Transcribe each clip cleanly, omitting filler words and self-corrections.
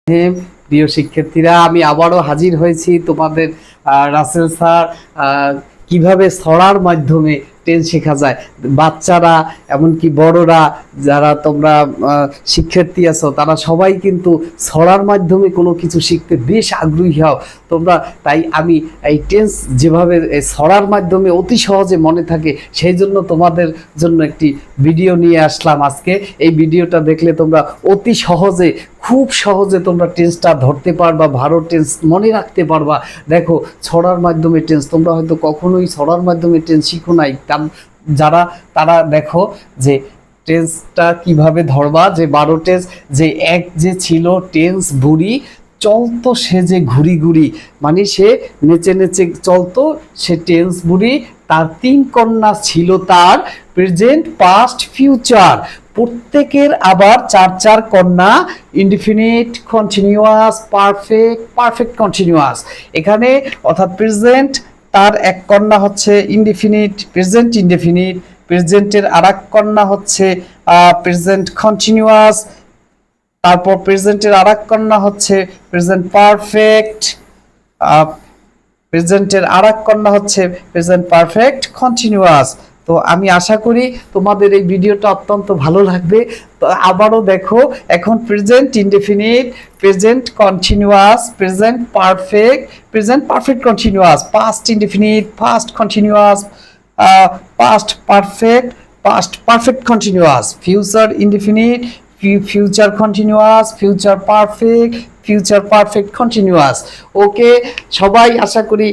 হ্যাঁ, প্রিয় শিক্ষার্থীরা, আমি আবারও হাজির হয়েছি তোমাদের রাসেল স্যার কিভাবে ছড়ার মাধ্যমে টেন্স শেখা যায়। বাচ্চারা এমনকি বড়রা যারা তোমরা শিক্ষার্থী আছো তারা সবাই কিন্তু ছড়ার মাধ্যমে কোনো কিছু শিখতে বেশ আগ্রহী হও তোমরা। তাই আমি এই টেন্স যেভাবে ছড়ার মাধ্যমে অতি সহজে মনে থাকে সেই জন্য তোমাদের জন্য একটি ভিডিও নিয়ে আসলাম আজকে। এই ভিডিওটা দেখলে তোমরা অতি সহজে, খুব সহজে তোমরা টেন্সটা ধরতে পারবা, ভালো টেন্স মনে রাখতে পারবা। দেখো, ছড়ার মাধ্যমে টেন্স তোমরা হয়তো কখনোই ছড়ার মাধ্যমে টেন্স শিখো নাই, যারা তারা দেখো যে টেন্সটা কিভাবে ধরবা। যে 12 টেন্স, যে এক যে ছিল টেন্স বুড়ি চলতো সে যে ঘুরি ঘুরি, মানে সে নেচে নেচে চলতো সে টেন্স বুড়ি। তার 3 কন্যা ছিল, তার প্রেজেন্ট পাস্ট ফিউচার। প্রত্যেকের আবার 4 কন্যা, indefinite continuous perfect perfect continuous. এখানে অর্থাৎ প্রেজেন্ট তার 1 কন্যা হচ্ছে ইনডিফিনিট প্রেজেন্ট ইনডিফিনিট, প্রেজেন্টের আরেক কন্যা হচ্ছে প্রেজেন্ট কন্টিনিউয়াস, তারপর প্রেজেন্টের আরেক কন্যা হচ্ছে প্রেজেন্ট পারফেক্ট, প্রেজেন্টের আরেক কন্যা হচ্ছে প্রেজেন্ট পারফেক্ট কন্টিনিউয়াস। তো আমি আশা করি তোমাদের এই ভিডিওটা অত্যন্ত ভালো লাগবে। তো আবারও দেখো, এখন present indefinite, present continuous, present perfect continuous, past indefinite, past continuous, past perfect continuous, future indefinite, future continuous, future perfect continuous. Okay, সবাই আশা করি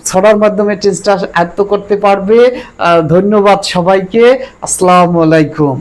ছড়ার মাধ্যমে টেস্টটা আয়ত্ত করতে পারবে। ধন্যবাদ সবাইকে। আসসালামু আলাইকুম।